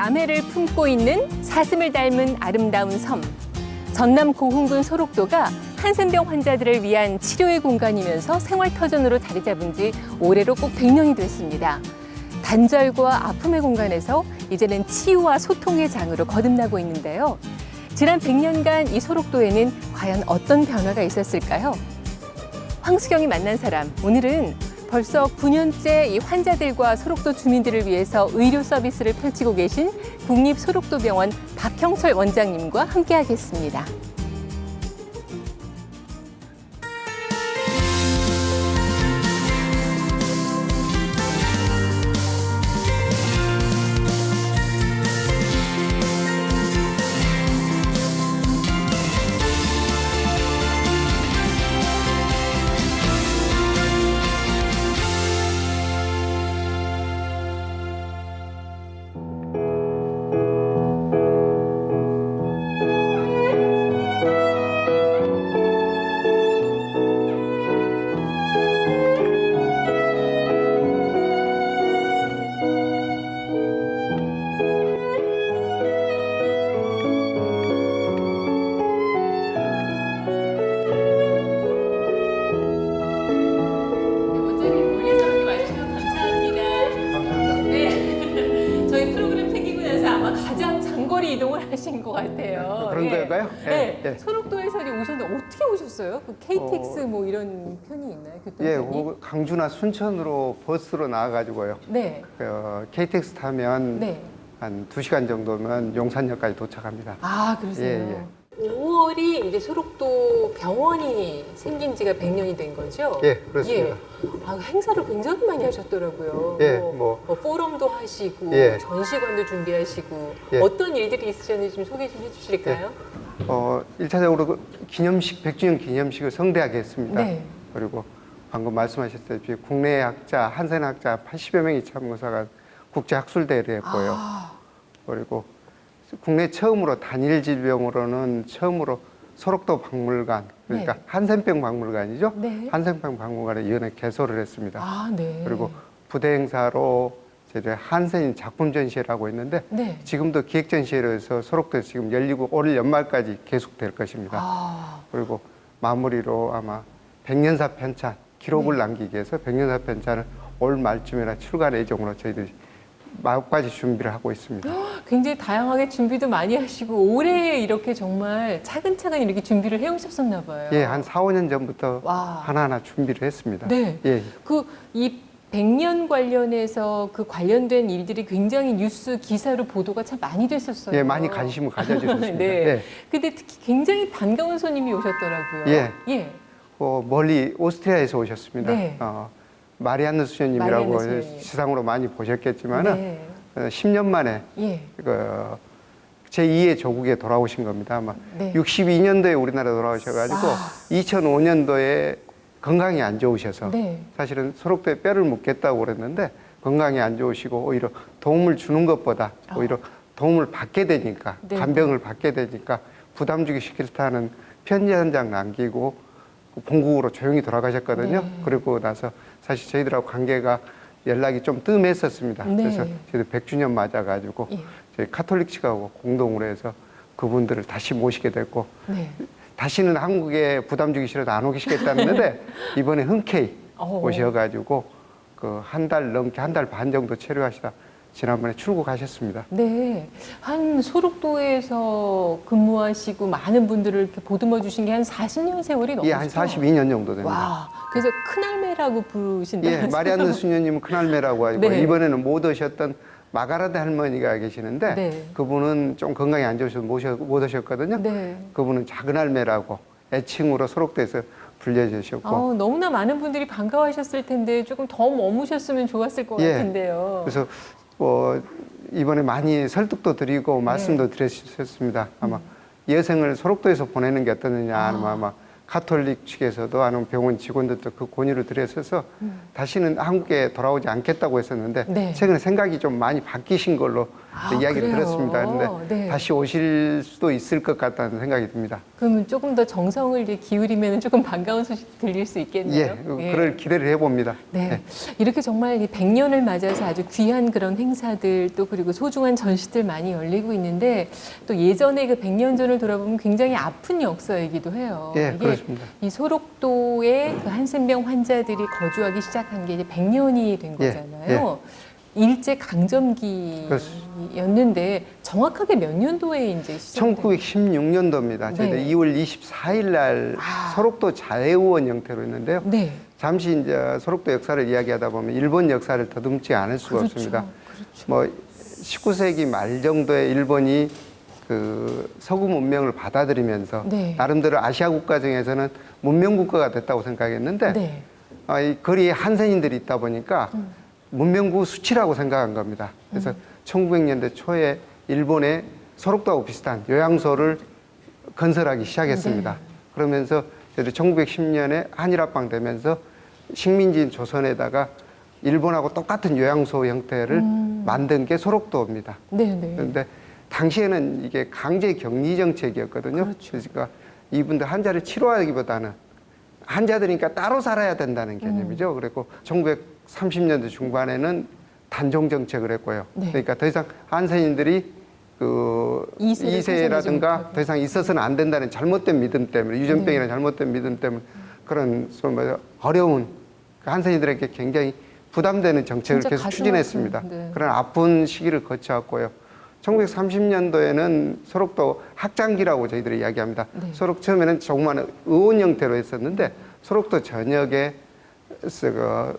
남해를 품고 있는 사슴을 닮은 아름다운 섬. 전남 고흥군 소록도가 한센병 환자들을 위한 치료의 공간이면서 생활터전으로 자리 잡은 지 올해로 꼭 100년이 됐습니다. 단절과 아픔의 공간에서 이제는 치유와 소통의 장으로 거듭나고 있는데요. 지난 100년간 이 소록도에는 과연 어떤 변화가 있었을까요? 황수경이 만난 사람, 오늘은 벌써 9년째 이 환자들과 소록도 주민들을 위해서 의료 서비스를 펼치고 계신 국립소록도병원 박형철 원장님과 함께하겠습니다. 이동을 하신 것 같아요. 그런 건가요? 네. 네. 소록도에서 오셨는데 어떻게 오셨어요? 그 KTX 뭐 이런 편이 있나요? 예, 강주나 순천으로 버스로 나와가지고요. 네. KTX 타면 네. 한 2시간 정도면 용산역까지 도착합니다. 아, 그러세요? 예. 5월이 이제 소록도 병원이 생긴 지가 100년이 된 거죠? 예, 그렇습니다. 예. 아, 행사를 굉장히 많이 하셨더라고요. 예, 포럼도 하시고, 예. 전시관도 준비하시고, 예. 어떤 일들이 있으셨는지 좀 소개 좀 해주실까요? 예. 1차적으로 기념식, 100주년 기념식을 성대하게 했습니다. 네. 그리고 방금 말씀하셨다시피 국내 학자, 한센학자 80여 명이 참가해서 국제학술대회를 했고요. 그리고 국내 처음으로 단일 질병으로는 처음으로 소록도 박물관, 그러니까 네. 한센병 박물관이죠. 네. 한센병 박물관을 이번에 개소를 했습니다. 아, 네. 그리고 부대 행사로 저희 한센인 작품 전시회라고 했는데 네. 지금도 기획 전시회로 해서 소록도에서 지금 열리고 올 연말까지 계속될 것입니다. 그리고 마무리로 아마 백년사 편찬 기록을 남기기 위해서 백년사 편찬을 올 말쯤이나 출간 예정으로 저희들이 마음까지 준비를 하고 있습니다. 굉장히 다양하게 준비도 많이 하시고 올해 이렇게 정말 차근차근 이렇게 준비를 해오셨었나 봐요. 예, 한 4, 5년 전부터 와. 하나하나 준비를 했습니다. 네. 예. 이 100년 관련해서 그 관련된 일들이 굉장히 뉴스 기사로 보도가 참 많이 됐었어요. 예, 많이 관심을 가져주셨습니다. 네. 예. 근데 특히 굉장히 반가운 손님이 오셨더라고요. 예. 예. 멀리 오스트리아에서 오셨습니다. 네. 마리안느 수녀님이라고 마리안느 수녀님. 시상으로 많이 보셨겠지만은 네. 10년 만에 예. 제2의 조국에 돌아오신 겁니다. 아마 네. 62년도에 우리나라 돌아오셔가지고 2005년도에 건강이 안 좋으셔서 네. 사실은 소록도에 뼈를 묻겠다고 그랬는데 건강이 안 좋으시고 오히려 도움을 주는 것보다 오히려 도움을 받게 되니까 네. 간병을 받게 되니까 부담 주기 싫다는 편지 한 장 남기고 본국으로 조용히 돌아가셨거든요. 네. 그리고 나서 사실 저희들하고 관계가 연락이 좀 뜸했었습니다. 네. 그래서 저희들 100주년 맞아가지고 예. 저희 카톨릭 측하고 공동으로 해서 그분들을 다시 모시게 됐고 네. 다시는 한국에 부담 주기 싫어서 안 오시겠다는데 이번에 흔쾌히 오셔가지고 그 한 달 넘게 한 달 반 정도 체류하시다 지난번에 출국하셨습니다. 네. 한 소록도에서 근무하시고 많은 분들을 이렇게 보듬어 주신 게 한 40년 세월이 넘었죠? 예, 한 42년 정도 됩니다. 와. 그래서 큰할매라고 부르신다면서요? 예, 마리안느 수녀님은 큰할매라고 하고 네. 이번에는 못 오셨던 마가라데 할머니가 계시는데 네. 그분은 좀 건강이 안 좋으셔서 못 오셨거든요. 네. 그분은 작은할매라고 애칭으로 소록도에서 불려주셨고 너무나 많은 분들이 반가워하셨을 텐데 조금 더 머무셨으면 좋았을 것 예. 같은데요. 그래서 이번에 많이 설득도 드리고 말씀도 드렸습니다. 아마 여생을 소록도에서 보내는 게 어떠느냐 아마 카톨릭 측에서도 아니면 병원 직원들도 그 권유를 드렸어서 다시는 한국에 돌아오지 않겠다고 했었는데 네. 최근에 생각이 좀 많이 바뀌신 걸로 이야기를 그래요? 들었습니다. 그런데 네. 다시 오실 수도 있을 것 같다는 생각이 듭니다. 그러면 조금 더 정성을 이제 기울이면 조금 반가운 소식 들릴 수 있겠네요. 그럴 기대를 해봅니다. 네. 이렇게 정말 이 100년을 맞아서 아주 귀한 그런 행사들 또 그리고 소중한 전시들 많이 열리고 있는데 또 예전에 그 100년 전을 돌아보면 굉장히 아픈 역사이기도 해요. 예, 이게 그렇습니다. 이 소록도에 그 한센병 환자들이 거주하기 시작한 게 이제 100년이 된 예, 거잖아요. 일제 강점기였는데 정확하게 몇 년도에 이제 시작된 1916년도입니다. 저희들 네. 2월 24일 날 소록도 자해의원 형태로 했는데요. 네. 잠시 이제 소록도 역사를 이야기하다 보면 일본 역사를 더듬지 않을 수가 없습니다. 그렇죠. 뭐 19세기 말 정도에 일본이 그 서구 문명을 받아들이면서 네. 나름대로 아시아 국가 중에서는 문명 국가가 됐다고 생각했는데 네. 이 거리에 한센인들이 있다 보니까 문명국 수치라고 생각한 겁니다. 그래서 1900년대 초에 일본의 소록도하고 비슷한 요양소를 건설하기 시작했습니다. 네. 그러면서 1910년에 한일합방 되면서 식민지인 조선에다가 일본하고 똑같은 요양소 형태를 만든 게 소록도입니다. 네, 네. 그런데 당시에는 이게 강제 격리 정책이었거든요. 그렇죠. 그러니까 이분들 환자를 치료하기보다는 환자들이니까 따로 살아야 된다는 개념이죠. 그리고 1930년대 중반에는 단종 정책을 했고요. 네. 그러니까 더 이상 한센인들이 그 이세를 이세라든가 못하게. 더 이상 있어서는 안 된다는 잘못된 믿음 때문에 유전병이나 잘못된 믿음 때문에 그런 좀 어려운 그 한센인들에게 굉장히 부담되는 정책을 진짜 계속 가슴 추진했습니다. 아픈, 네. 그런 아픈 시기를 거쳐왔고요. 1930년도에는 소록도 확장기라고 저희들이 이야기합니다. 네. 소록 처음에는 조그마한 의원 형태로 했었는데 소록도 전역에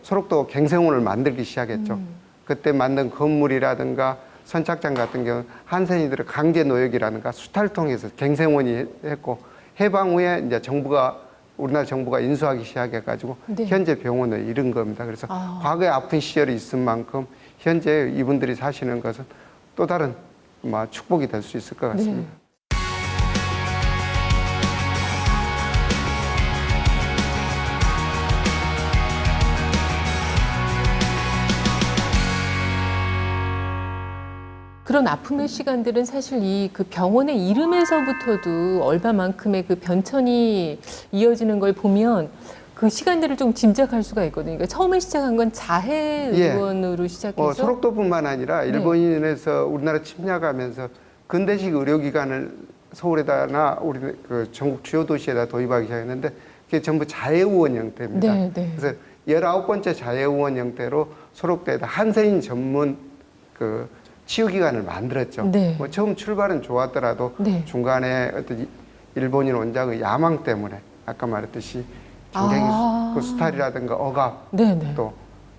소록도 갱생원을 만들기 시작했죠. 그때 만든 건물이라든가 선착장 같은 경우는 한센이들의 강제 노역이라든가 수탈 통해서 갱생원이 했고 해방 후에 이제 우리나라 정부가 인수하기 시작해가지고 네. 현재 병원을 이룬 겁니다. 그래서 과거에 아픈 시절이 있은 만큼 현재 이분들이 사시는 것은 또 다른 축복이 될 수 있을 것 같습니다. 네. 그런 아픔의 시간들은 사실 이 그 병원의 이름에서부터도 얼마만큼의 그 변천이 이어지는 걸 보면 그 시간들을 좀 짐작할 수가 있거든요. 그러니까 처음에 시작한 건 자해 의원으로 시작해서 소록도뿐만 아니라 일본인에서 우리나라 침략하면서 근대식 의료기관을 서울에다나 우리 그 전국 주요 도시에다 도입하기 시작했는데 그게 전부 자해의원 형태입니다. 네, 네. 그래서 19번째 자해의원 형태로 소록도에다 한센인 전문 그 치유기관을 만들었죠. 네. 뭐 처음 출발은 좋았더라도 네. 중간에 어떤 일본인 원작의 야망 때문에 아까 말했듯이 굉장히 그 수탈이라든가 억압 네네. 또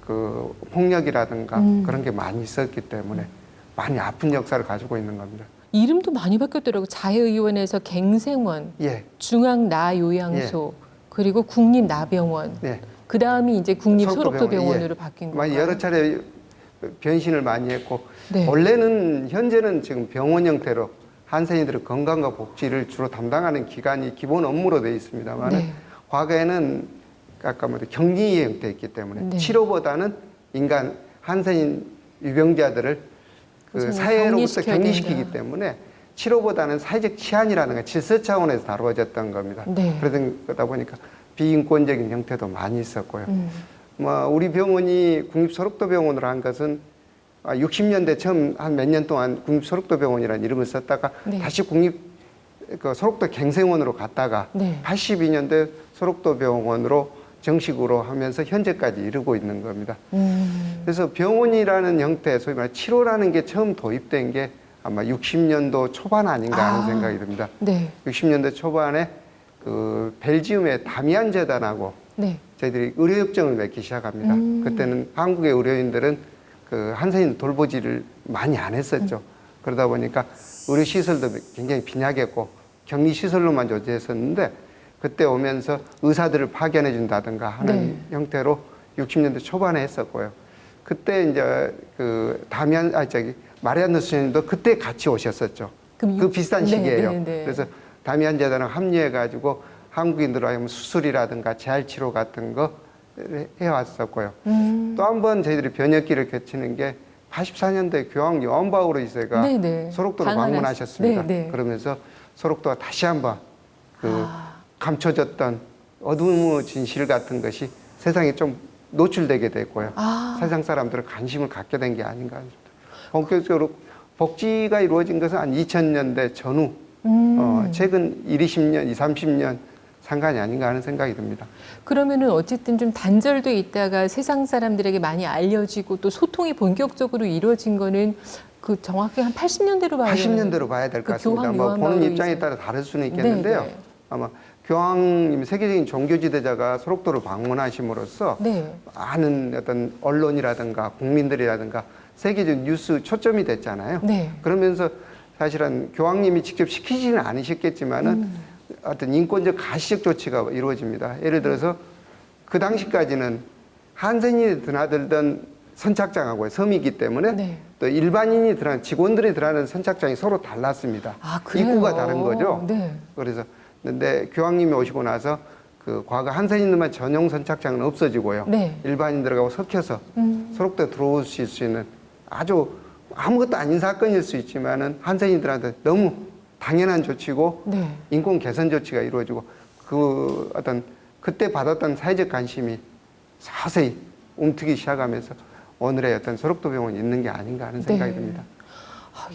그 폭력이라든가 그런 게 많이 있었기 때문에 많이 아픈 역사를 가지고 있는 겁니다. 이름도 많이 바뀌었더라고요. 자해의원에서 갱생원, 예, 중앙나요양소, 그리고 국립나병원. 예. 그 다음이 이제 국립소록도병원으로 예. 바뀐 많이 거예요. 여러 차례 변신을 많이 했고 네. 원래는 현재는 지금 병원 형태로 한센이들의 건강과 복지를 주로 담당하는 기관이 기본 업무로 되어 있습니다만 네. 과거에는 아까 말한 격리 형태였기 때문에 네. 치료보다는 인간 한센인 유병자들을 그 그래서 사회로부터 격리시켜야 격리시키기 된다. 때문에 치료보다는 사회적 치안이라는 질서 차원에서 다루어졌던 겁니다. 네. 그러다 보니까 비인권적인 형태도 많이 있었고요. 우리 병원이 국립소록도병원으로 한 것은 60년대 처음 한 몇 년 동안 국립소록도병원이라는 이름을 썼다가 네. 다시 소록도 갱생원으로 갔다가 네. 82년대 소록도병원으로 정식으로 하면서 현재까지 이르고 있는 겁니다. 그래서 병원이라는 형태, 소위 말해 치료라는 게 처음 도입된 게 아마 60년도 초반 아닌가 하는 생각이 듭니다. 네. 60년대 초반에 그 벨지움의 다미안 재단하고 네. 저희들이 의료협정을 맺기 시작합니다. 그때는 한국의 의료인들은 그 한센인 돌보지를 많이 안 했었죠. 그러다 보니까 의료시설도 굉장히 빈약했고 격리시설로만 조제했었는데 그때 오면서 의사들을 파견해 준다든가 하는 네. 형태로 60년대 초반에 했었고요. 그때 이제 그 마리안느 스님도 그때 같이 오셨었죠. 그 비슷한 네, 시기예요. 네, 네. 그래서 다미안 재단을 합류해가지고 한국인들로 하여금 수술이라든가 재활치료 같은 거 해왔었고요. 또 한 번 저희들이 변혁기를 거치는 게 84년도에 교황 요한 바오로 2세가 네네. 소록도를 방문하시- 방문하셨습니다. 네네. 그러면서 소록도가 다시 한번 그 감춰졌던 어두워진 실 같은 것이 세상에 좀 노출되게 됐고요. 세상 사람들은 관심을 갖게 된 게 아닌가. 본격적으로 복지가 이루어진 것은 한 2000년대 전후, 최근 20년, 30년 상관이 아닌가 하는 생각이 듭니다. 그러면은 어쨌든 좀 단절돼 있다가 세상 사람들에게 많이 알려지고 또 소통이 본격적으로 이루어진 거는 그 정확히 한 80년대로 봐야 80년대로 봐야 될 것 그 같습니다. 교황 뭐 요한 보는 바오로 입장에 이제. 따라 다를 수는 있겠는데요. 네, 네. 아마 교황님 세계적인 종교 지도자가 소록도를 방문하심으로써 네. 많은 어떤 언론이라든가 국민들이라든가 세계적 뉴스 초점이 됐잖아요. 네. 그러면서 사실은 교황님이 직접 시키지는 않으셨겠지만은 어떤 인권적 가시적 조치가 이루어집니다. 예를 들어서 그 당시까지는 한센인이 드나들던 선착장하고 섬이기 때문에 네. 또 일반인이 드나 직원들이 드나드는 선착장이 서로 달랐습니다. 아, 그래요? 입구가 다른 거죠. 네. 그래서 근데 교황님이 오시고 나서 그 과거 한센인들만 전용 선착장은 없어지고요. 네. 일반인들하고 섞여서 소록도에 들어오실 수 있는 아주 아무것도 아닌 사건일 수 있지만은 한센인들한테 너무 당연한 조치고 네. 인권 개선 조치가 이루어지고 그 어떤 그때 받았던 사회적 관심이 서서히 움트기 시작하면서 오늘의 어떤 소록도 병원이 있는 게 아닌가 하는 생각이 네. 듭니다.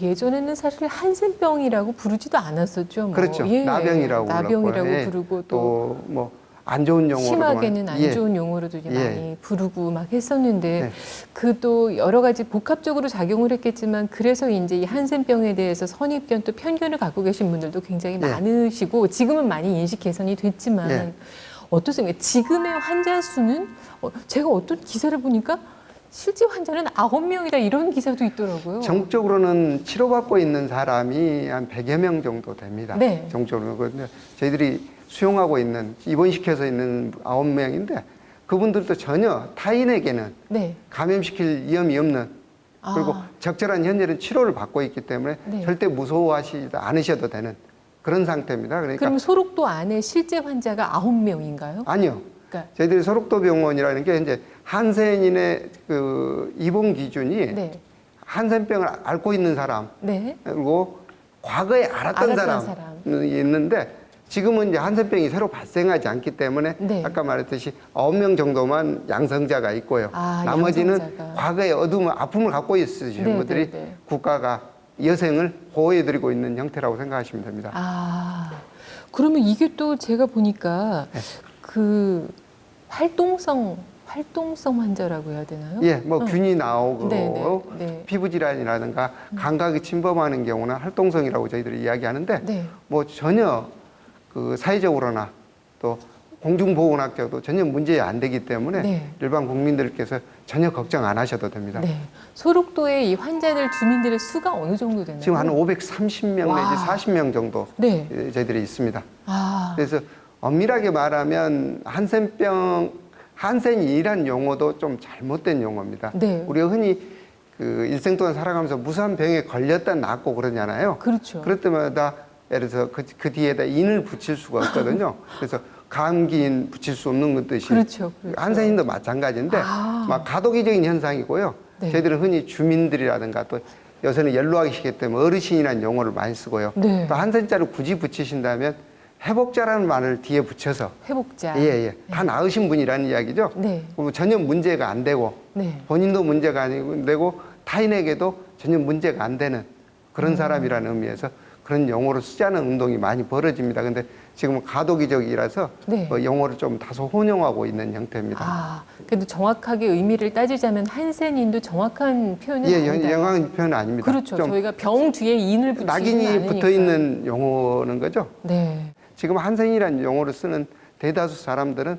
예전에는 사실 한센병이라고 부르지도 않았었죠. 뭐. 그렇죠. 예. 나병이라고 나병이라고 불렀고요. 예. 부르고 또 뭐 안 좋은 용어로 심하게는 안 좋은 용어로도 이제 예. 많이 부르고 막 했었는데 네. 그 또 여러 가지 복합적으로 작용을 했겠지만 그래서 이제 이 한센병에 대해서 선입견 또 편견을 갖고 계신 분들도 굉장히 예. 많으시고 지금은 많이 인식 개선이 됐지만 예. 어떻습니까? 지금의 환자 수는 제가 어떤 기사를 보니까 실제 환자는 9명이다 이런 기사도 있더라고요. 정적으로는 치료받고 있는 사람이 한 100여 명 정도 됩니다. 네. 정적으로. 그런데 저희들이 수용하고 있는, 입원시켜서 있는 9명인데 그분들도 전혀 타인에게는 네. 감염시킬 위험이 없는 그리고 적절한 현재는 치료를 받고 있기 때문에 네. 절대 무서워하시지 않으셔도 되는 그런 상태입니다. 그러니까 그럼 소록도 안에 실제 환자가 9명인가요? 아니요. 그러니까 저희들이 소록도 병원이라는 게 이제 한센인의 그 입원 기준이 네. 한센병을 앓고 있는 사람 네. 그리고 과거에 알았던 사람이 있는데 지금은 이제 한센병이 새로 발생하지 않기 때문에 네. 아까 말했듯이 9명 정도만 양성자가 있고요. 아, 나머지는 양성자가. 과거에 아픔을 갖고 있으신 네, 분들이 네, 네. 국가가 여생을 보호해드리고 있는 형태라고 생각하시면 됩니다. 그러면 이게 또 제가 보니까 네. 그 활동성 환자라고 해야 되나요? 예, 뭐 균이 나오고 네, 네, 네. 피부 질환이라든가 감각이 침범하는 경우는 활동성이라고 저희들이 이야기하는데 네. 뭐 전혀 그 사회적으로나 또 공중보건학적으로 전혀 문제 안 되기 때문에 네. 일반 국민들께서 전혀 걱정 안 하셔도 됩니다. 네. 소록도의 이 환자들 주민들의 수가 어느 정도 되나요? 지금 한 530명 와. 내지 40명 정도 네. 저희들이 있습니다. 아, 그래서 엄밀하게 말하면 한센이라는 용어도 좀 잘못된 용어입니다. 네. 우리가 흔히 그 일생 동안 살아가면서 무수한 병에 걸렸다 낫고 그러잖아요. 그렇죠. 그럴 때마다 예를 들어서 그 뒤에다 인을 붙일 수가 없거든요. 그래서 감기인 붙일 수 없는 것듯이 그렇죠, 그렇죠. 한센인도 마찬가지인데 막 가도기적인 현상이고요. 네. 저희들은 흔히 주민들이라든가 또 요새는 연로하시기 때문에 어르신이라는 용어를 많이 쓰고요. 네. 또 한센자를 굳이 붙이신다면 회복자라는 말을 뒤에 붙여서 회복자. 예. 다 나으신 분이라는 이야기죠. 네. 그럼 전혀 문제가 안 되고 네. 본인도 문제가 아니고 되고 타인에게도 전혀 문제가 안 되는 그런 사람이라는 의미에서 그런 용어를 쓰지 않은 운동이 많이 벌어집니다. 근데 지금은 가도기적이라서 네. 용어를 좀 다소 혼용하고 있는 형태입니다. 그래도 정확하게 의미를 따지자면 한센인도 정확한 표현은 예, 아니다. 영한 표현은 아닙니다. 그렇죠. 좀 저희가 병 뒤에 인을 붙이지 낙인이 않으니까. 붙어 있는 용어는 거죠. 네. 지금 한센이라는 용어를 쓰는 대다수 사람들은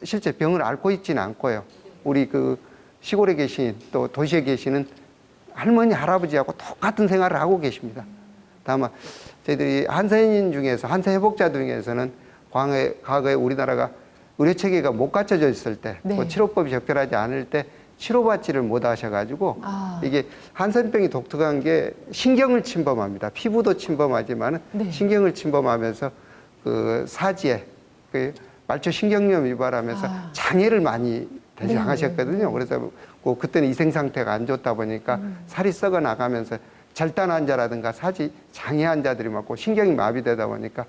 실제 병을 앓고 있지는 않고요. 우리 그 시골에 계신 또 도시에 계시는 할머니 할아버지하고 똑같은 생활을 하고 계십니다. 다만 저희들이 한센인 중에서 한센 회복자 중에서는 과거에 우리나라가 의료 체계가 못 갖춰져 있을 때, 네. 뭐 치료법이 적절하지 않을 때 치료받지를 못하셔가지고 이게 한센병이 독특한 게 신경을 침범합니다. 피부도 침범하지만 네. 신경을 침범하면서 그 사지에 그 말초 신경염 유발하면서 장애를 많이 대장하셨거든요. 그래서 그때는 위생 상태가 안 좋다 보니까 살이 썩어 나가면서 절단 환자라든가 사지 장애 환자들이 많고 신경이 마비되다 보니까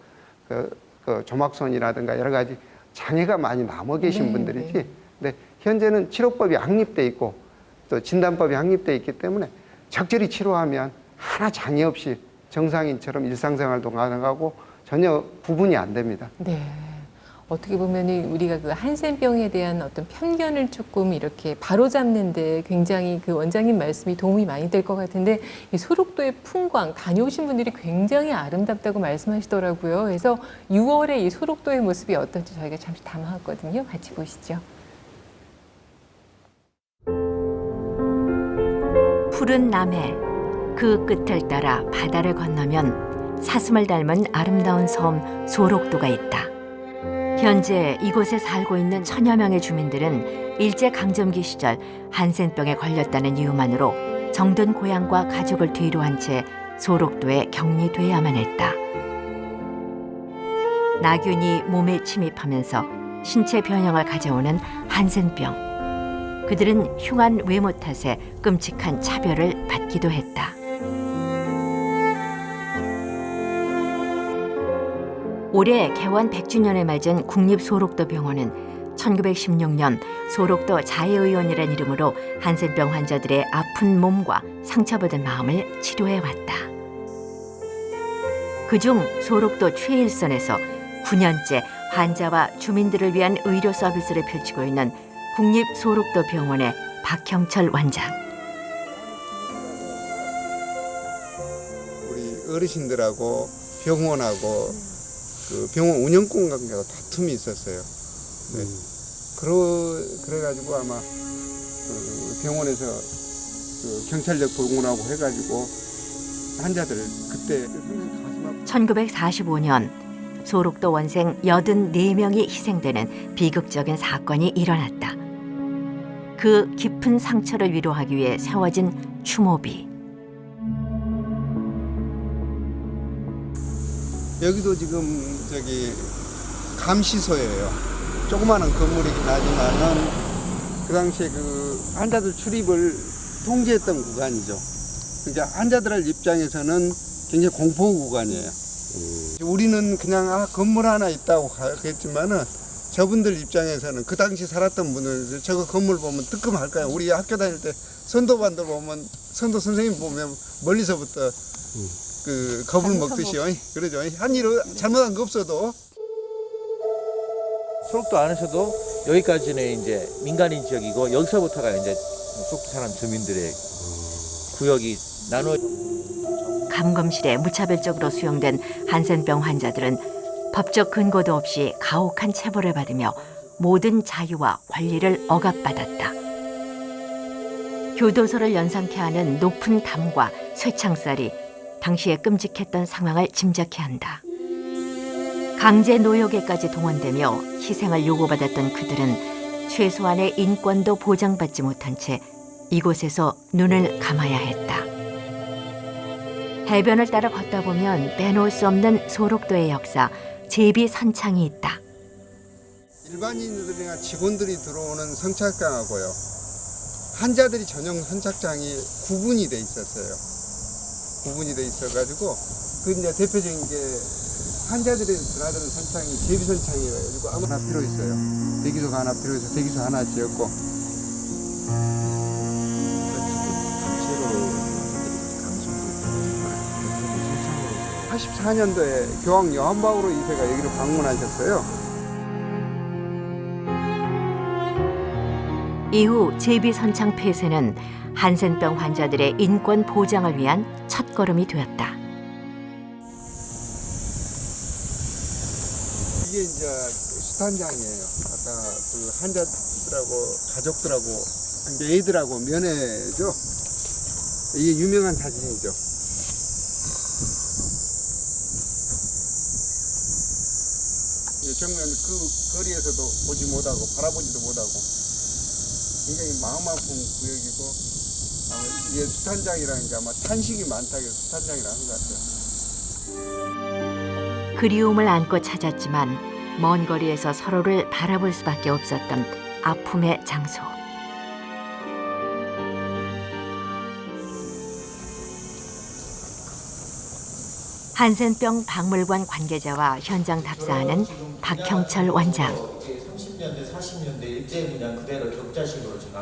그 조막손이라든가 여러 가지 장애가 많이 남아 계신 분들이지. 근데 현재는 치료법이 확립돼 있고 또 진단법이 확립돼 있기 때문에 적절히 치료하면 하나 장애 없이 정상인처럼 일상생활도 가능하고 전혀 구분이 안 됩니다. 네. 어떻게 보면 우리가 그 한센병에 대한 어떤 편견을 조금 이렇게 바로잡는데 굉장히 그 원장님 말씀이 도움이 많이 될 것 같은데 이 소록도의 풍광 다녀오신 분들이 굉장히 아름답다고 말씀하시더라고요. 그래서 6월에 이 소록도의 모습이 어떨지 저희가 잠시 담아왔거든요. 같이 보시죠. 푸른 남해 그 끝을 따라 바다를 건너면 사슴을 닮은 아름다운 섬 소록도가 있다. 현재 이곳에 살고 있는 천여 명의 주민들은 일제강점기 시절 한센병에 걸렸다는 이유만으로 정든 고향과 가족을 뒤로 한 채 소록도에 격리돼야만 했다. 나균이 몸에 침입하면서 신체 변형을 가져오는 한센병. 그들은 흉한 외모 탓에 끔찍한 차별을 받기도 했다. 올해 개원 100주년에 맞은 국립소록도병원은 1916년 소록도 자해의원이란 이름으로 한센병 환자들의 아픈 몸과 상처받은 마음을 치료해왔다. 그중 소록도 최일선에서 9년째 환자와 주민들을 위한 의료 서비스를 펼치고 있는 국립소록도병원의 박형철 원장. 우리 어르신들하고 병원하고 그 병원 운영권 관계가 다툼이 있었어요. 네. 그래가지고 아마 그 병원에서 그 경찰력 동원하고 해가지고 환자들 그때 가슴 1945년 소록도 원생 84명이 희생되는 비극적인 사건이 일어났다. 그 깊은 상처를 위로하기 위해 세워진 추모비. 여기도 지금 저기 감시소예요. 조그마한 건물이긴 하지만은 그 당시에 그 환자들 출입을 통제했던 구간이죠. 이제 환자들 입장에서는 굉장히 공포 구간이에요. 우리는 그냥 건물 하나 있다고 하겠지만은 저분들 입장에서는 그 당시 살았던 분들 저거 건물 보면 뜨끔할까요? 우리 학교 다닐 때 선도반들 보면 선도 선생님 보면 멀리서부터 그 겁을 먹듯이요. 그러죠. 한 일을 잘못한 거 없어도. 소록도 안에서도 여기까지는 이제 민간인 지역이고 여기서부터가 이제 소록도 사람 주민들의 구역이 나눠. 감금실에 무차별적으로 수용된 한센병 환자들은 법적 근거도 없이 가혹한 체벌을 받으며 모든 자유와 권리를 억압받았다. 교도소를 연상케 하는 높은 담과 쇠창살이 당시에 끔찍했던 상황을 짐작케 한다. 강제 노역에까지 동원되며 희생을 요구받았던 그들은 최소한의 인권도 보장받지 못한 채 이곳에서 눈을 감아야 했다. 해변을 따라 걷다 보면 빼놓을 수 없는 소록도의 역사, 제비 선창이 있다. 일반인들이나 직원들이 들어오는 선착장하고요. 환자들이 전용 선착장이 구분이 돼 있었어요. 구분이 돼 있어가지고 그 이제 대표적인 게 환자들이 드나드는 선창이 제비 선창이라 가지고 아무 하나 필요 있어요. 대기소가 하나 필요해서 대기소 하나 지었고. 84년도에 교황 요한 바오로 2세가 여기를 방문하셨어요. 이후 제비 선창 폐쇄는 한센병 환자들의 인권 보장을 위한 첫걸음이 되었다. 이게 이제 수탄장이에요. 아까 그 환자들하고 가족들하고 애들하고 면회죠. 이게 유명한 사진이죠. 정말 그 거리에서도 보지 못하고 바라보지도 못하고 굉장히 마음 아픈 구역이고 이게 수탄장이라니까 아마 탄식이 많다고 해서 수탄장이라 하는 것 같아요. 그리움을 안고 찾았지만 먼 거리에서 서로를 바라볼 수밖에 없었던 아픔의 장소. 한센병 박물관 관계자와 현장 답사하는 박형철 원장. 30년대, 40년대 일제 그냥 그대로 격자식으로 지금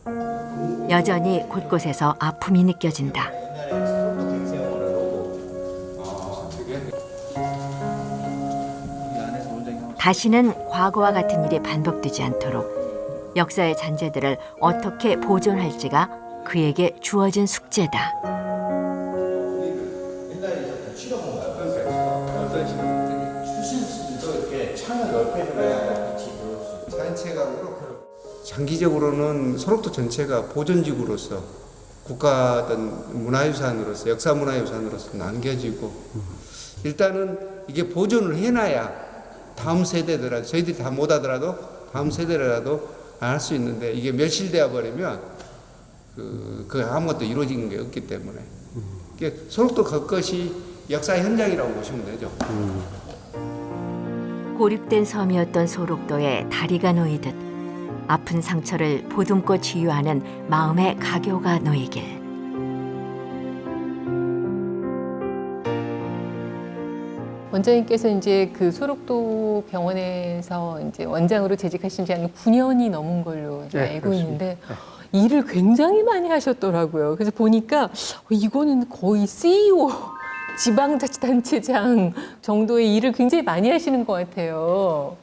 남아있는. 여전히 곳곳에서 아픔이 느껴진다. 옛날에 스톱도 갱생원을 놓고. 이 안에서 원장이 다시는 과거와 같은 일이 반복되지 않도록 역사의 잔재들을 어떻게 보존할지가 그에게 주어진 숙제다. 옛날에 있었던 치료본가요? 어떤 식으로 수신실도 이렇게 창을 넓혀줘야 빛이 들어올 수 있고. 전체가 장기적으로는 소록도 전체가 보존지구로서 국가든 문화유산으로서 역사문화유산으로서 남겨지고 일단은 이게 보존을 해놔야 다음 세대들하고 저희들이 다 못하더라도 다음 세대라도 알 수 있는데 이게 멸실되어 버리면 그 아무것도 이루어진 게 없기 때문에 이게 소록도 그것이 역사 현장이라고 보시면 되죠. 고립된 섬이었던 소록도에 다리가 놓이듯 아픈 상처를 보듬고 치유하는 마음의 가교가 놓이길. 원장님께서 이제 그 소록도 병원에서 이제 원장으로 재직하신 지 한 9년이 넘은 걸로 이제 네, 알고 그렇습니다. 있는데 일을 굉장히 많이 하셨더라고요. 그래서 보니까 이거는 거의 CEO, 지방자치단체장 정도의 일을 굉장히 많이 하시는 것 같아요.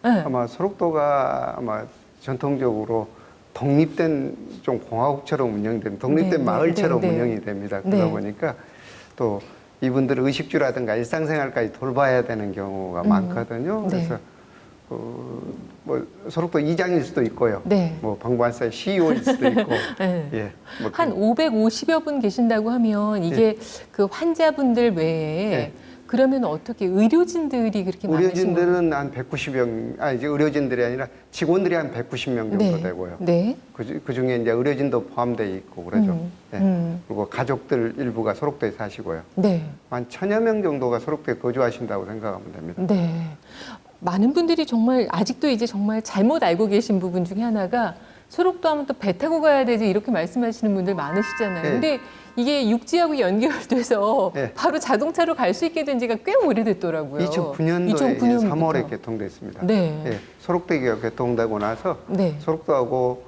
네. 아마 소록도가 아마 전통적으로 독립된 좀 공화국처럼 운영된 독립된 네, 마을처럼 네, 네. 운영이 됩니다. 그러다 네. 보니까 또 이분들 의식주라든가 일상생활까지 돌봐야 되는 경우가 많거든요. 네. 그래서 뭐 소록도 이장일 수도 있고요. 네. 뭐 방관사의 CEO일 수도 있고. 네. 예. 뭐 한 550여 분 계신다고 하면 이게 그 환자분들 외에 네. 그러면 어떻게 의료진들이 그렇게 많으신 의료진들은 한 190명, 이제 의료진들이 아니라 직원들이 한 190명 정도 네. 되고요. 네. 그 중에 이제 의료진도 포함되어 있고 그러죠. 네. 음. 그리고 가족들 일부가 소록도에 사시고요. 네. 한 1000여 명 정도가 소록도에 거주하신다고 생각하면 됩니다. 네. 많은 분들이 정말 아직도 이제 정말 잘못 알고 계신 부분 중에 하나가 소록도 하면 또 배 타고 가야 되지 이렇게 말씀하시는 분들 많으시잖아요. 네. 근데 이게 육지하고 연결돼서 네. 바로 자동차로 갈 수 있게 된 지가 꽤 오래됐더라고요. 2009년도에 2009년부터. 3월에 개통됐습니다. 네. 예, 소록도가 개통되고 나서 네. 소록도하고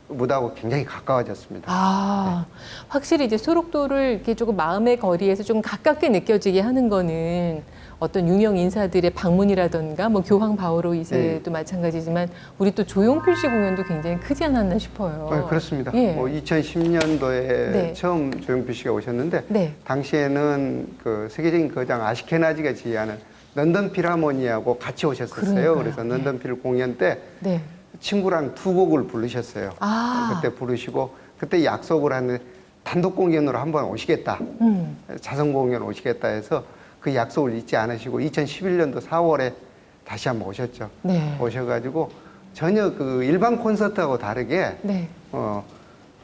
무하고 굉장히 가까워졌습니다. 아, 확실히 이제 소록도를 이렇게 조금 마음의 거리에서 좀 가깝게 느껴지게 하는 거는 어떤 유명 인사들의 방문이라던가 뭐 교황 바오로 2세도 마찬가지지만 우리 또 조용필 씨 공연도 굉장히 크지 않았나 싶어요. 네, 그렇습니다. 예. 뭐 2010년도에 네. 처음 조용필 씨가 오셨는데 네. 당시에는 그 세계적인 거장 아시케나지가 지휘하는 런던 필하모니하고 같이 오셨었어요. 그러니까요. 그래서 런던 필 공연 때 네. 친구랑 두 곡을 부르셨어요. 아. 그때 부르시고 그때 약속을 하는 단독 공연으로 한번 오시겠다. 자선 공연 오시겠다 해서 그 약속을 잊지 않으시고 2011년도 4월에 다시 한번 오셨죠. 네. 오셔가지고 전혀 그 일반 콘서트하고 다르게 네.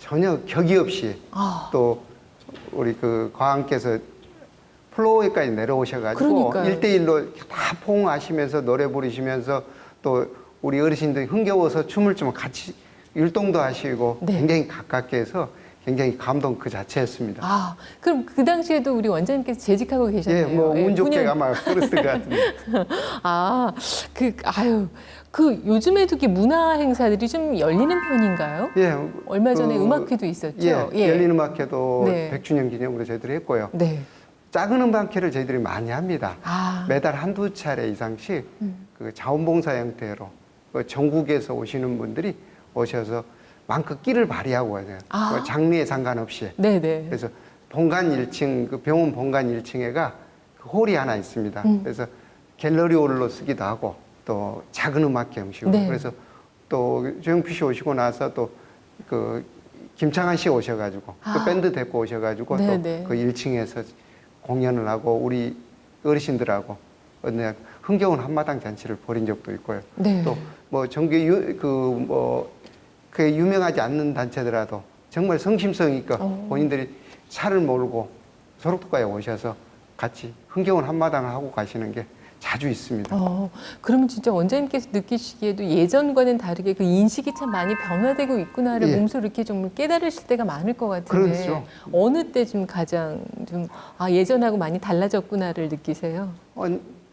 전혀 격이 없이 아. 또 우리 그 과왕께서 플로어에까지 내려오셔가지고 그러니까요. 1대1로 다 포옹하시면서 노래 부르시면서 또 우리 어르신들이 흥겨워서 춤을 좀 같이 율동도 하시고 네. 굉장히 가깝게 해서 굉장히 감동 그 자체였습니다. 아, 그럼 그 당시에도 우리 원장님께서 재직하고 계셨네요. 예, 뭐 운 좋게 9년. 아마 그랬을 것 같습니다. 아, 그 요즘에도 이렇게 문화 행사들이 좀 열리는 편인가요? 예, 얼마 전에 음악회도 있었죠. 예, 열린 음악회도 네. 100주년 기념으로 저희들이 했고요. 네. 작은 음악회를 저희들이 많이 합니다. 아. 매달 한두 차례 이상씩 그 자원봉사 형태로 그 전국에서 오시는 분들이 오셔서 마음껏 끼를 발휘하고 가요. 아. 장르에 상관없이. 네네. 그래서 본관 1층, 그 병원 본관 1층에가 그 홀이 하나 있습니다. 그래서 갤러리 홀로 쓰기도 하고 또 작은 음악회 형식으로. 네. 그래서 또 조용필 씨 오시고 나서 또 그 김창완 씨 오셔가지고 아. 또 밴드 데리고 오셔가지고 네네. 또 그 1층에서 공연을 하고 우리 어르신들하고 그냥 흥겨운 한마당 잔치를 벌인 적도 있고요. 네. 또 뭐 정규 그게 유명하지 않는 단체더라도 정말 성심성 있고 본인들이 차를 몰고 소록도가에 오셔서 같이 흥겨운 한마당을 하고 가시는 게 자주 있습니다. 그러면 진짜 원장님께서 느끼시기에도 예전과는 다르게 그 인식이 참 많이 변화되고 있구나를 예. 몸소 이렇게 좀 깨달으실 때가 많을 것 같은데 그렇죠. 어느 때 좀 가장 좀 예전하고 많이 달라졌구나를 느끼세요?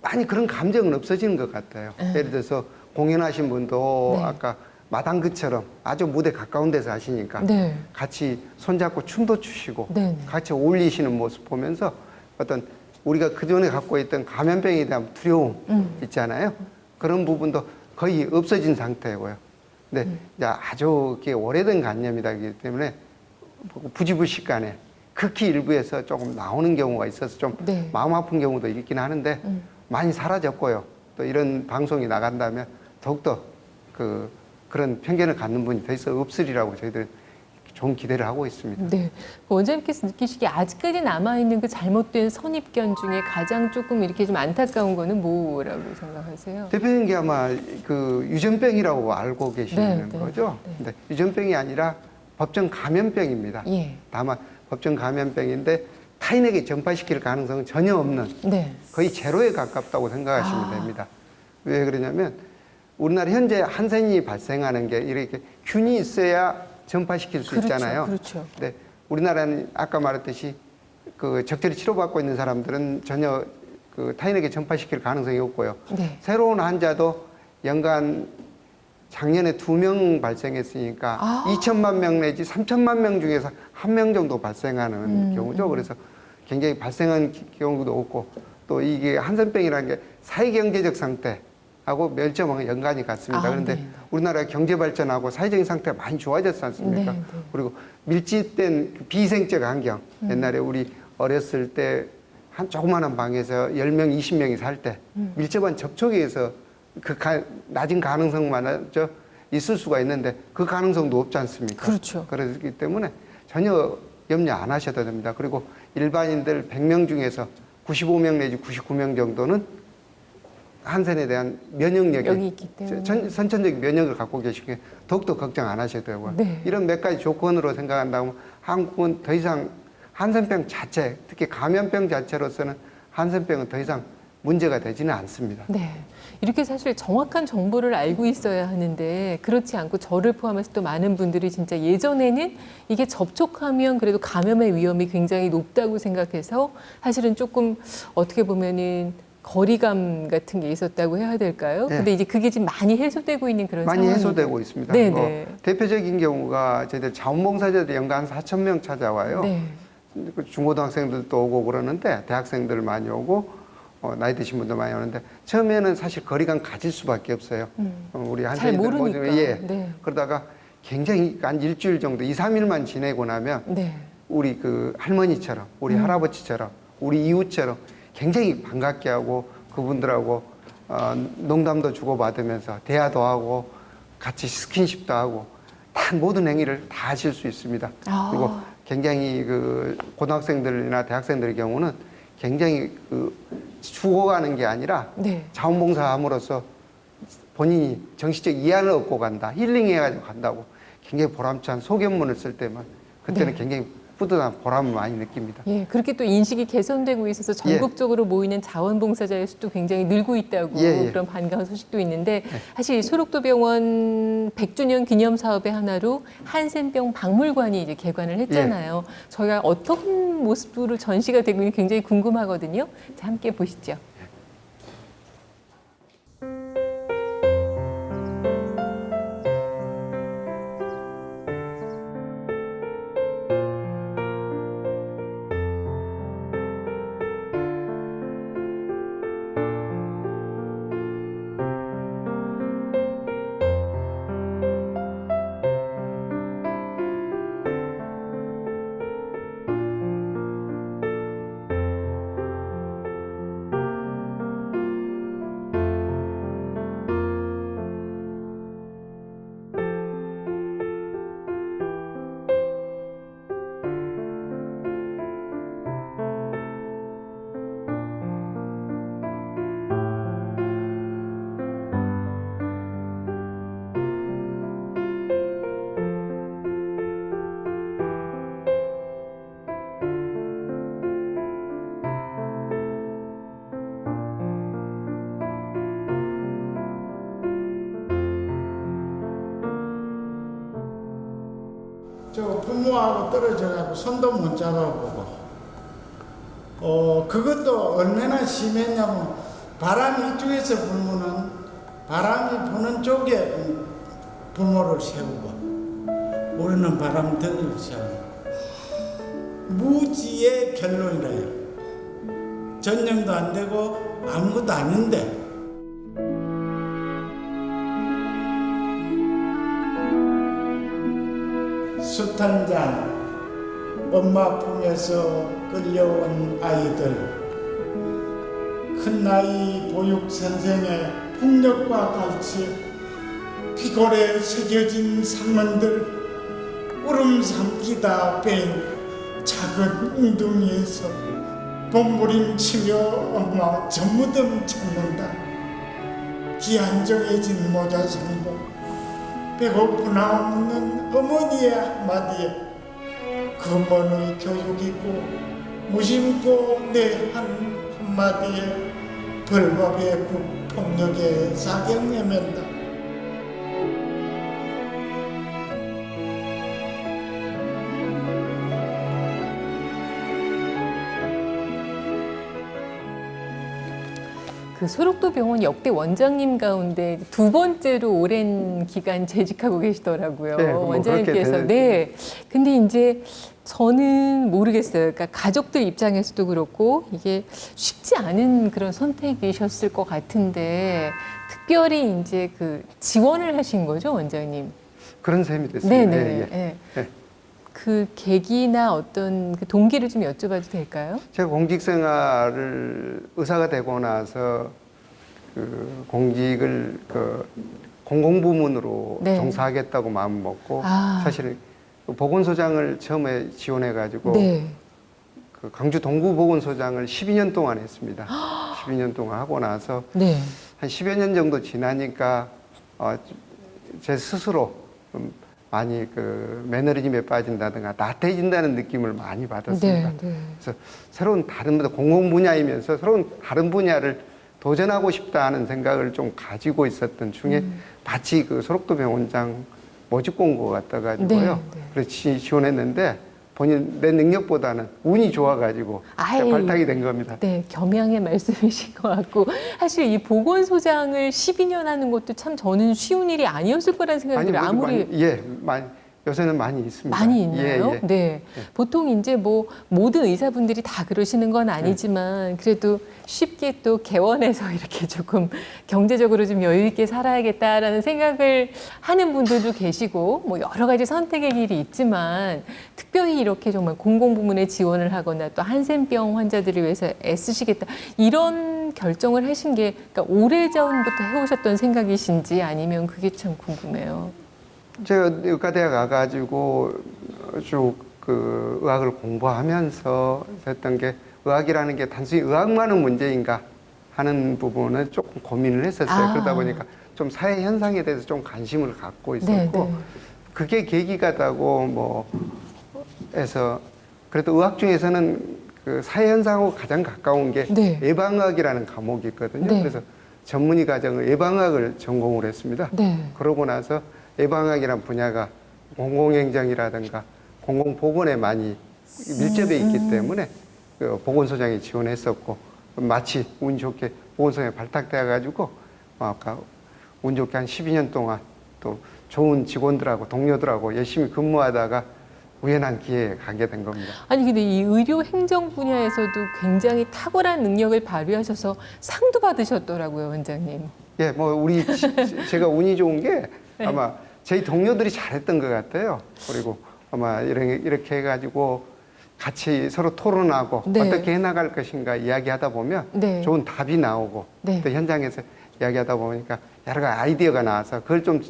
많이 그런 감정은 없어지는 것 같아요. 예를 들어서 공연하신 분도 네. 아까 마당그처럼 아주 무대 가까운 데서 하시니까 네. 같이 손잡고 춤도 추시고 네네. 같이 어울리시는 모습 보면서 어떤 우리가 그전에 갖고 있던 감염병에 대한 두려움 있잖아요. 그런 부분도 거의 없어진 상태고요. 근데 이제 아주 이렇게 오래된 관념이기 때문에 부지불식간에 극히 일부에서 조금 나오는 경우가 있어서 좀 네. 마음 아픈 경우도 있긴 하는데 많이 사라졌고요. 또 이런 방송이 나간다면 더욱더 그런 편견을 갖는 분이 더 이상 없으리라고 저희들은 좋은 기대를 하고 있습니다. 네. 그 원장님께서 느끼시기에 아직까지 남아있는 그 잘못된 선입견 중에 가장 조금 이렇게 좀 안타까운 거는 뭐라고 생각하세요? 대표적인 게 아마 그 유전병이라고 알고 계시는 네, 네, 거죠. 네. 근데 유전병이 아니라 법정 감염병입니다. 예. 다만 법정 감염병인데 타인에게 전파시킬 가능성은 전혀 없는 네. 거의 제로에 가깝다고 생각하시면 됩니다. 왜 그러냐면 우리나라 현재 한센이 발생하는 게 이렇게 균이 있어야 전파시킬 수 그렇죠, 있잖아요. 그렇죠. 근데 우리나라는 아까 말했듯이 그 적절히 치료받고 있는 사람들은 전혀 그 타인에게 전파시킬 가능성이 없고요. 네. 새로운 환자도 연간 작년에 2명 발생했으니까 2천만 명 내지 3천만 명 중에서 1명 정도 발생하는 경우죠. 그래서 굉장히 발생한 경우도 없고 또 이게 한센병이라는 게 사회경제적 상태하고 멸종하고 연관이 같습니다. 그런데 네. 우리나라 경제 발전하고 사회적인 상태가 많이 좋아졌지 않습니까? 네, 네. 그리고 밀집된 그 비생적 환경. 옛날에 우리 어렸을 때 한 조그마한 방에서 10명, 20명이 살 때 밀접한 접촉에 의해서 낮은 가능성마저 있을 수가 있는데 그 가능성도 없지 않습니까? 그렇죠. 그렇기 때문에 전혀 염려 안 하셔도 됩니다. 그리고 일반인들 100명 중에서 95명 내지 99명 정도는 한센에 대한 면역력이 여기 있기 때문에. 선천적 면역을 갖고 계시기에 더욱더 걱정 안 하셔도 되고요. 네. 이런 몇 가지 조건으로 생각한다면 한국은 더 이상 한센병 자체, 특히 감염병 자체로서는 한센병은 더 이상 문제가 되지는 않습니다. 네. 이렇게 사실 정확한 정보를 알고 있어야 하는데 그렇지 않고 저를 포함해서 또 많은 분들이 진짜 예전에는 이게 접촉하면 그래도 감염의 위험이 굉장히 높다고 생각해서 사실은 조금 어떻게 보면은 거리감 같은 게 있었다고 해야 될까요? 네. 근데 이제 그게 지금 많이 해소되고 있는 그런 많이 상황이고. 해소되고 있습니다. 네네. 대표적인 경우가 저희들 자원봉사자들이 연간 4,000명 찾아와요. 네. 중고등학생들도 오고 그러는데 대학생들 많이 오고 나이 드신 분도 많이 오는데 처음에는 사실 거리감 가질 수밖에 없어요. 우리 잘 한센이들 모르니까. 예. 네. 그러다가 굉장히 한 일주일 정도, 2, 3일만 지내고 나면 네. 우리 그 할머니처럼, 우리 할아버지처럼, 우리 이웃처럼 굉장히 반갑게 하고 그분들하고 농담도 주고받으면서 대화도 하고 같이 스킨십도 하고 다 모든 행위를 다 하실 수 있습니다. 그리고 굉장히 그 고등학생들이나 대학생들의 경우는 굉장히 그 죽어가는 게 아니라 네. 자원봉사함으로써 본인이 정신적 이안을 얻고 간다, 힐링해가지고 간다고 굉장히 보람찬 소견문을 쓸 때만 그때는 네. 굉장히 뿌듯한 보람을 많이 느낍니다. 예, 그렇게 또 인식이 개선되고 있어서 전국적으로 모이는 자원봉사자의 수도 굉장히 늘고 있다고 그런 반가운 소식도 있는데 사실 소록도병원 100주년 기념 사업의 하나로 한센병 박물관이 이제 개관을 했잖아요. 저희가 어떤 모습으로 전시가 되고 있는지 굉장히 궁금하거든요. 자, 함께 보시죠. 부모하고 떨어져가고 손도 못 잡아보고 그것도 얼마나 심했냐면 바람이 이쪽에서 불면은 바람이 부는 쪽에 부모를 세우고 우리는 바람 등을 세우고 무지의 결론이라요. 전염도 안 되고 아무것도 아닌데 술 한 잔 엄마 품에서 끌려온 아이들 큰 나이 보육 선생의 폭력과 같이 피골에 새겨진 상흔들 울음 삼키다 뺀 작은 웅둥이에서 몸부림치며 엄마 전무덤 찾는다. 기안정해진 모자 성복 배고프나 묻는 어머니의 한마디에 근본의 교육이고 무심코 내 한마디에 벌밥의 국폭력에 사경 내면다. 그 소록도 병원 역대 원장님 가운데 두 번째로 오랜 기간 재직하고 계시더라고요. 네, 뭐 원장님께서. 그렇게 네. 근데 이제 저는 모르겠어요. 그러니까 가족들 입장에서도 그렇고 이게 쉽지 않은 그런 선택이셨을 것 같은데 특별히 이제 그 지원을 하신 거죠, 원장님? 그런 셈이 됐습니다. 네네. 예, 예. 네. 예. 그 계기나 어떤 그 동기를 좀 여쭤봐도 될까요? 제가 공직 생활을 의사가 되고 나서 그 공직을 그 공공부문으로 네. 종사하겠다고 마음 먹고 아. 사실은 그 보건소장을 처음에 지원해 가지고 네. 그 광주 동구보건소장을 12년 동안 했습니다. 12년 동안 하고 나서 네. 한 10여 년 정도 지나니까 제 스스로 좀 많이 그 매너리즘에 빠진다든가 나태해진다는 느낌을 많이 받았습니다. 네, 네. 그래서 새로운 다른 공공 분야이면서 새로운 다른 분야를 도전하고 싶다 하는 생각을 좀 가지고 있었던 중에 마치 그 소록도 병원장 모집 공고가 떠가지고요. 네, 네. 그래서 지원했는데 본인 내 능력보다는 운이 좋아가지고 아이, 발탁이 된 겁니다. 네, 겸양의 말씀이신 것 같고 사실 이 보건소장을 12년 하는 것도 참 저는 쉬운 일이 아니었을 거라는 생각이 들어요. 아무리 요새는 많이 있습니다. 많이 있나요? 예, 예. 네. 보통 이제 뭐 모든 의사분들이 다 그러시는 건 아니지만 그래도 쉽게 또 개원해서 이렇게 조금 경제적으로 좀 여유 있게 살아야겠다라는 생각을 하는 분들도 계시고 뭐 여러 가지 선택의 길이 있지만 특별히 이렇게 정말 공공부문에 지원을 하거나 또 한센병 환자들을 위해서 애쓰시겠다 이런 결정을 하신 게 그러니까 오래전부터 해오셨던 생각이신지 아니면 그게 참 궁금해요. 제가 의과대학 가가지고 쭉 그 의학을 공부하면서 했던 게 의학이라는 게 단순히 의학만은 문제인가 하는 부분은 조금 고민을 했었어요. 아. 그러다 보니까 좀 사회 현상에 대해서 좀 관심을 갖고 있었고 네, 네. 그게 계기가 되고 뭐 해서 그래도 의학 중에서는 그 사회 현상하고 가장 가까운 게 네. 예방의학이라는 과목이 있거든요. 네. 그래서 전문의 과정을 예방의학을 전공을 했습니다. 네. 그러고 나서 예방학이라는 분야가 공공행정이라든가 공공보건에 많이 밀접해 있기 때문에 그 보건소장에 지원했었고 마치 운 좋게 보건소장에 발탁되어 가지고 아까 운 좋게 한 12년 동안 또 좋은 직원들하고 동료들하고 열심히 근무하다가 우연한 기회에 가게 된 겁니다. 아니 근데 이 의료 행정 분야에서도 굉장히 탁월한 능력을 발휘하셔서 상도 받으셨더라고요, 원장님. 예, 뭐 제가 운이 좋은 게 아마 저희 동료들이 잘했던 것 같아요. 그리고 아마 이렇게 해가지고 같이 서로 토론하고 네. 어떻게 해나갈 것인가 이야기하다 보면 네. 좋은 답이 나오고 네. 또 현장에서 이야기하다 보니까 여러 가지 아이디어가 나와서 그걸 좀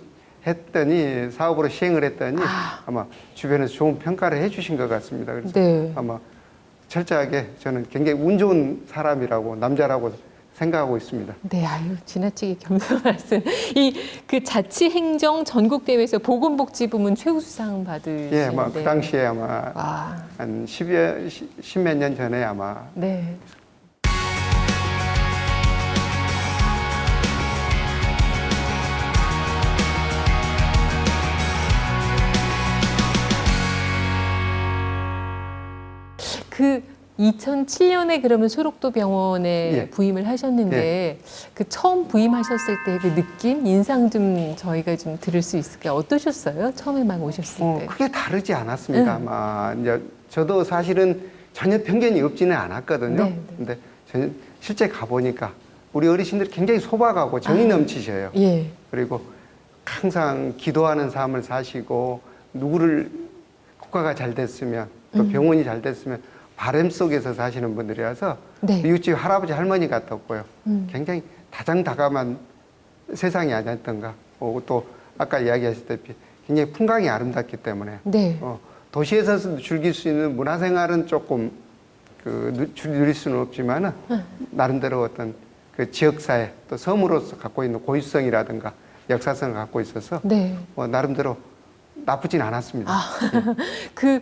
했더니 사업으로 시행을 했더니 아마 주변에서 좋은 평가를 해주신 것 같습니다. 그래서 네. 아마 철저하게 저는 굉장히 운 좋은 사람이라고 남자라고 생각하고 있습니다. 네, 아유 지나치게 겸손한 말씀. 이 그 자치행정 전국대회에서 보건복지부문 최우수상 받으신. 예, 뭐 그 당시에 아마 와. 한 10몇 년 전에 아마 네. 2007년에 그러면 소록도 병원에 예. 부임을 하셨는데 그 처음 부임하셨을 때 그 느낌, 인상 좀 저희가 좀 들을 수 있을까요? 어떠셨어요? 처음에 막 오셨을 때. 크게 다르지 않았습니다. 아마 이제 저도 사실은 전혀 편견이 없지는 않았거든요. 네, 네. 근데 실제 가보니까 우리 어르신들이 굉장히 소박하고 정이 넘치셔요. 예. 그리고 항상 기도하는 삶을 사시고 누구를 국가가 잘 됐으면 또 병원이 잘 됐으면 바람 속에서 사시는 분들이라서 네. 이웃집 할아버지 할머니 같았고요. 굉장히 다정다감한 세상이 아니었던가. 또 아까 이야기하셨다시피 굉장히 풍광이 아름답기 때문에 네. 도시에서 즐길 수 있는 문화생활은 조금 누릴 수는 없지만은 나름대로 어떤 그 지역사회 또 섬으로서 갖고 있는 고유성이라든가 역사성을 갖고 있어서 네. 나름대로 나쁘진 않았습니다. 그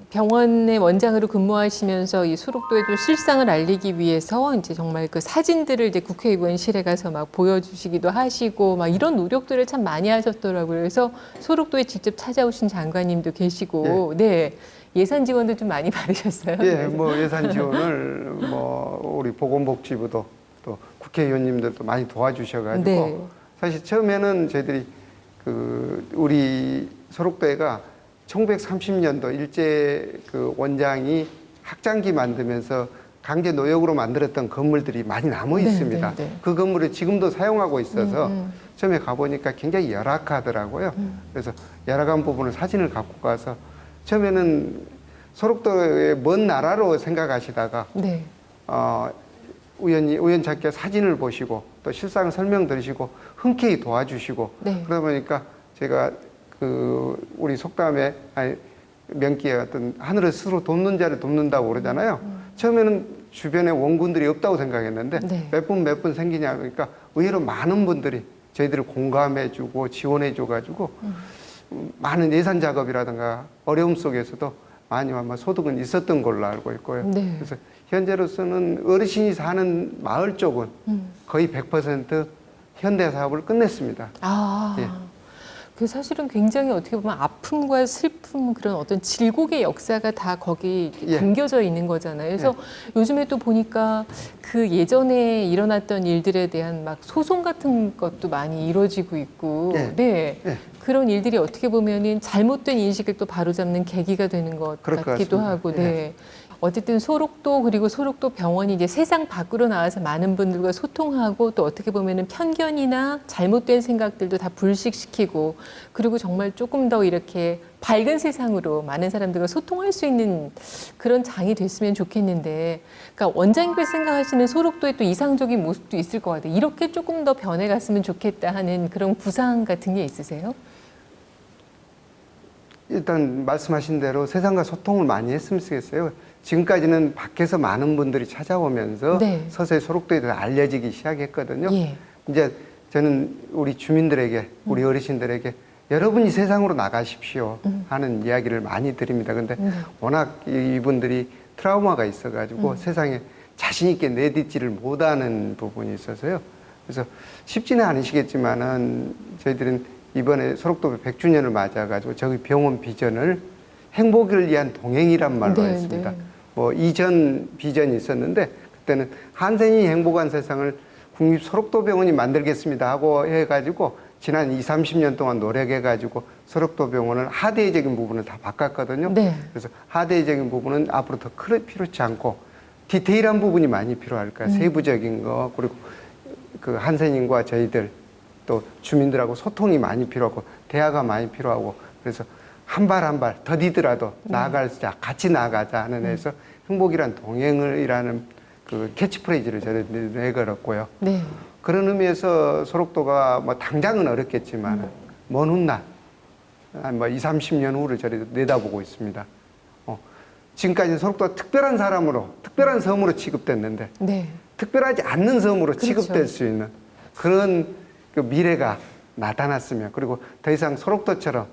병원의 원장으로 근무하시면서 이 소록도의 또 실상을 알리기 위해서 이제 정말 그 사진들을 이제 국회의원실에 가서 막 보여주시기도 하시고 막 이런 노력들을 참 많이 하셨더라고요. 그래서 소록도에 직접 찾아오신 장관님도 계시고, 네. 예산 지원도 좀 많이 받으셨어요. 예, 예산 지원을 우리 보건복지부도 또 국회의원님들도 많이 도와주셔가지고 네. 사실 처음에는 저희들이 우리 소록도회가 1930년도 일제 그 원장이 학장기 만들면서 강제 노역으로 만들었던 건물들이 많이 남아 있습니다. 네, 네. 그 건물을 지금도 사용하고 있어서 처음에 가보니까 굉장히 열악하더라고요. 그래서 열악한 부분을 사진을 갖고 가서 처음에는 소록도의 먼 나라로 생각하시다가 네. 우연찮게 사진을 보시고 또 실상을 설명 들으시고 흔쾌히 도와주시고 네. 그러다 보니까 제가 우리 속담에 명기에 어떤 하늘을 스스로 돕는 자를 돕는다고 그러잖아요. 처음에는 주변에 원군들이 없다고 생각했는데 네. 몇 분 생기냐 그러니까 의외로 많은 분들이 저희들을 공감해주고 지원해줘가지고 많은 예산 작업이라든가 어려움 속에서도 많이 아마 소득은 있었던 걸로 알고 있고요. 네. 그래서 현재로서는 어르신이 사는 마을 쪽은 거의 100% 현대 사업을 끝냈습니다. 아. 예. 그 사실은 굉장히 어떻게 보면 아픔과 슬픔 그런 어떤 질곡의 역사가 다 거기 예. 담겨져 있는 거잖아요. 그래서 요즘에 또 보니까 그 예전에 일어났던 일들에 대한 막 소송 같은 것도 많이 이루어지고 있고, 예. 네. 예. 그런 일들이 어떻게 보면은 잘못된 인식을 또 바로잡는 계기가 되는 것 그럴 것 같기도 같습니다. 하고, 예. 네. 어쨌든 소록도 그리고 소록도 병원이 이제 세상 밖으로 나와서 많은 분들과 소통하고 또 어떻게 보면은 편견이나 잘못된 생각들도 다 불식시키고 그리고 정말 조금 더 이렇게 밝은 세상으로 많은 사람들과 소통할 수 있는 그런 장이 됐으면 좋겠는데, 그러니까 원장님께서 생각하시는 소록도의 또 이상적인 모습도 있을 것 같아요. 이렇게 조금 더 변해갔으면 좋겠다 하는 그런 구상 같은 게 있으세요? 일단 말씀하신 대로 세상과 소통을 많이 했으면 좋겠어요. 지금까지는 밖에서 많은 분들이 찾아오면서 네. 서서히 소록도에 대해서 알려지기 시작했거든요. 예. 이제 저는 우리 주민들에게, 우리 어르신들에게 여러분이 세상으로 나가십시오 하는 이야기를 많이 드립니다. 근데 워낙 이분들이 트라우마가 있어가지고 세상에 자신 있게 내딛지를 못하는 부분이 있어서요. 그래서 쉽지는 않으시겠지만은 저희들은 이번에 소록도 100주년을 맞아가지고 저희 병원 비전을 행복을 위한 동행이란 말로 네, 했습니다. 네. 이전 비전이 있었는데 그때는 한센이 행복한 세상을 국립 소록도병원이 만들겠습니다 하고 해가지고 지난 20, 30년 동안 노력해가지고 소록도병원을 하대적인 부분을 다 바꿨거든요. 네. 그래서 하대적인 부분은 앞으로 더 필요치 않고 디테일한 부분이 많이 필요할까요? 세부적인 거 그리고 그 한센인과 저희들 또 주민들하고 소통이 많이 필요하고 대화가 많이 필요하고 그래서 한 발 한 발 더디더라도 나아가자 같이 나아가자 하는 데서 행복이란 동행을이라는 그 캐치프레이즈를 저희들이 내걸었고요. 네. 그런 의미에서 소록도가 당장은 어렵겠지만 먼 훗날 한 20, 30년 후를 저희도 내다보고 있습니다. 지금까지는 소록도가 특별한 사람으로 특별한 섬으로 취급됐는데 네. 특별하지 않는 섬으로 그렇죠. 취급될 수 있는 그런 그 미래가 나타났으면 그리고 더 이상 소록도처럼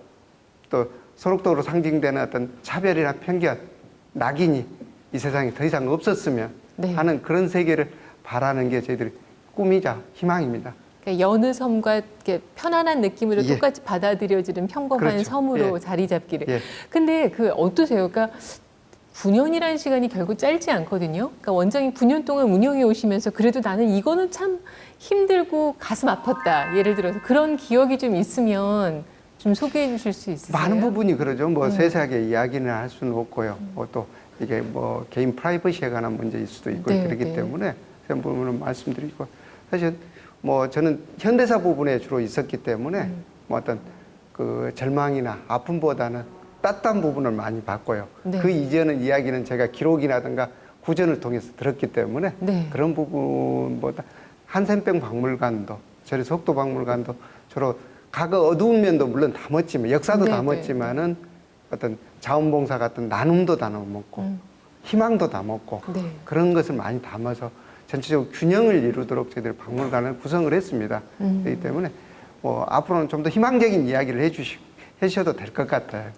또 소록도로 상징되는 어떤 차별이나 편견, 낙인이 이 세상에 더 이상 없었으면 네. 하는 그런 세계를 바라는 게 저희들이 꿈이자 희망입니다. 그러니까 여느 섬과 이렇게 편안한 느낌으로 예. 똑같이 받아들여지는 평범한 그렇죠. 섬으로 예. 자리 잡기를. 예. 근데 어떠세요? 그러니까 9년이라는 시간이 결국 짧지 않거든요. 그러니까 원장님 9년 동안 운영해 오시면서 그래도 나는 이거는 참 힘들고 가슴 아팠다. 예를 들어서 그런 기억이 좀 있으면 좀 소개해 주실 수 있으세요? 많은 부분이 그러죠. 뭐 세세하게 이야기는 할 수는 없고요. 또 이게 뭐 개인 프라이버시에 관한 문제일 수도 있고 네, 그렇기 네. 때문에 그런 부분은 말씀드리고 사실 뭐 저는 현대사 부분에 주로 있었기 때문에 뭐 어떤 그 절망이나 아픔보다는 따뜻한 부분을 많이 봤고요. 네. 그 이전의 이야기는 제가 기록이라든가 구전을 통해서 들었기 때문에 네. 그런 부분보다 한센병 박물관도 저희 속도 박물관도 주로 과거 어두운 면도 물론 담았지만 역사도 네, 담았지만은 어떤 자원봉사 같은 나눔도 담아먹고 희망도 담았고 네. 그런 것을 많이 담아서 전체적으로 균형을 이루도록 저희들 박물관을 구성을 했습니다. 그렇기 때문에 뭐 앞으로는 좀 더 희망적인 이야기를 해주셔도 될 것 같아요.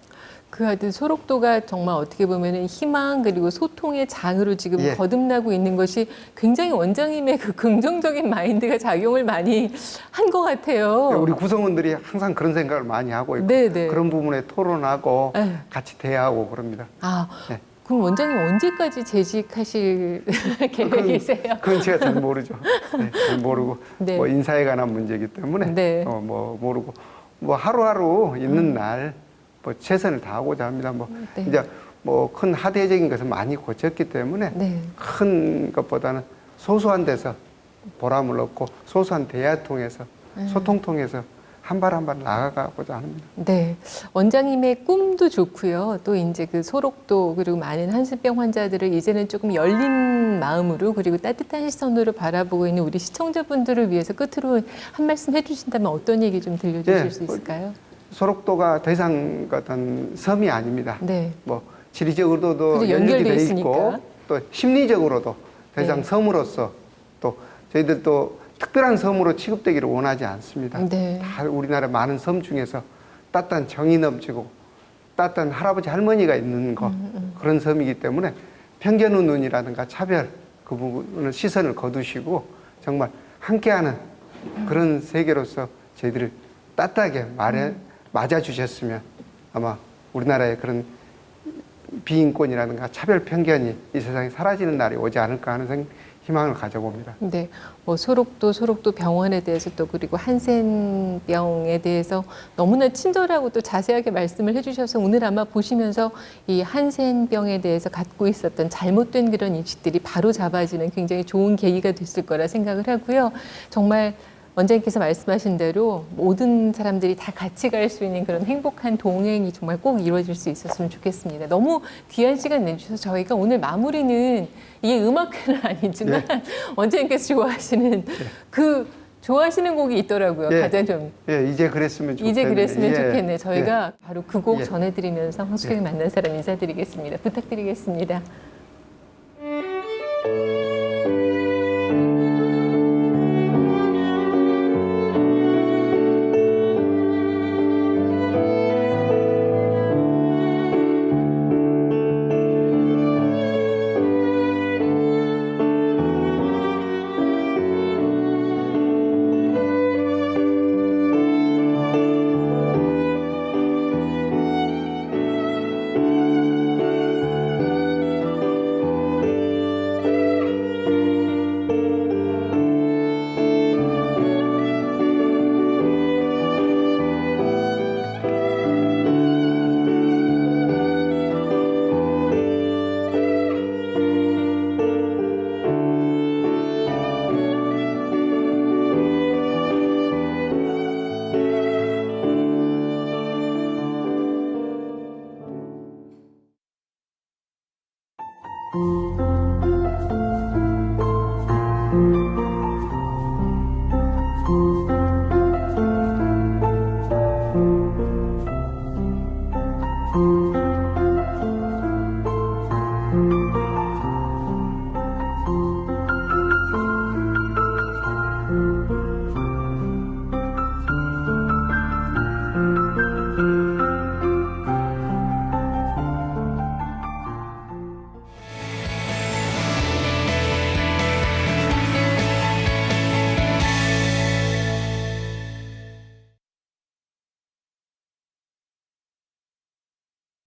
그 하여튼 소록도가 정말 어떻게 보면은 희망 그리고 소통의 장으로 지금 예. 거듭나고 있는 것이 굉장히 원장님의 그 긍정적인 마인드가 작용을 많이 한 것 같아요. 우리 구성원들이 항상 그런 생각을 많이 하고 있고 네, 네. 그런 부분에 토론하고 네. 같이 대화하고 그럽니다. 아, 네. 그럼 원장님 언제까지 재직하실 계획이세요? 그건 제가 잘 모르죠. 네, 잘 모르고 네. 뭐 인사에 관한 문제이기 때문에 네. 뭐 모르고 뭐 하루하루 있는 날 뭐 최선을 다하고자 합니다. 뭐 네. 이제 뭐 큰 하대적인 것은 많이 고쳤기 때문에 네. 큰 것보다는 소소한 데서 보람을 얻고 소소한 대화 통해서 소통 통해서 한 발 한 발 나아가고자 합니다. 네, 원장님의 꿈도 좋고요. 또 이제 그 소록도 그리고 많은 한센병 환자들을 이제는 조금 열린 마음으로 그리고 따뜻한 시선으로 바라보고 있는 우리 시청자분들을 위해서 끝으로 한 말씀 해주신다면 어떤 얘기 좀 들려주실 네, 수 있을까요? 소록도가 더 이상 어떤 섬이 아닙니다. 네. 뭐 지리적으로도 그죠, 연결이 연결돼 돼 있으니까. 있고 또 심리적으로도 더 이상 네. 섬으로서 또 저희들 또 특별한 섬으로 취급되기를 원하지 않습니다. 네. 다 우리나라 많은 섬 중에서 따뜻한 정이 넘치고 따뜻한 할아버지 할머니가 있는 거 그런 섬이기 때문에 편견의 눈이라든가 차별 그 부분을 시선을 거두시고 정말 함께하는 그런 세계로서 저희들을 따뜻하게 맞아주셨으면 아마 우리나라의 그런 비인권이라든가 차별 편견이 이 세상에 사라지는 날이 오지 않을까 하는 희망을 가져봅니다. 네, 뭐 소록도 병원에 대해서 또 그리고 한센병에 대해서 너무나 친절하고 또 자세하게 말씀을 해주셔서 오늘 아마 보시면서 이 한센병에 대해서 갖고 있었던 잘못된 그런 인식들이 바로 잡아지는 굉장히 좋은 계기가 됐을 거라 생각을 하고요. 정말 원장님께서 말씀하신 대로 모든 사람들이 다 같이 갈 수 있는 그런 행복한 동행이 정말 꼭 이루어질 수 있었으면 좋겠습니다. 너무 귀한 시간 내주셔서 저희가 오늘 마무리는 이게 음악회는 아니지만 원장님께서 좋아하시는 그 좋아하시는 곡이 있더라고요. 예. 가장 좀 이제 그랬으면 좋겠네요. 이제 그랬으면 예. 좋겠네. 저희가 바로 그 곡 예. 전해드리면서 황숙영이 만난 사람 인사드리겠습니다. 부탁드리겠습니다.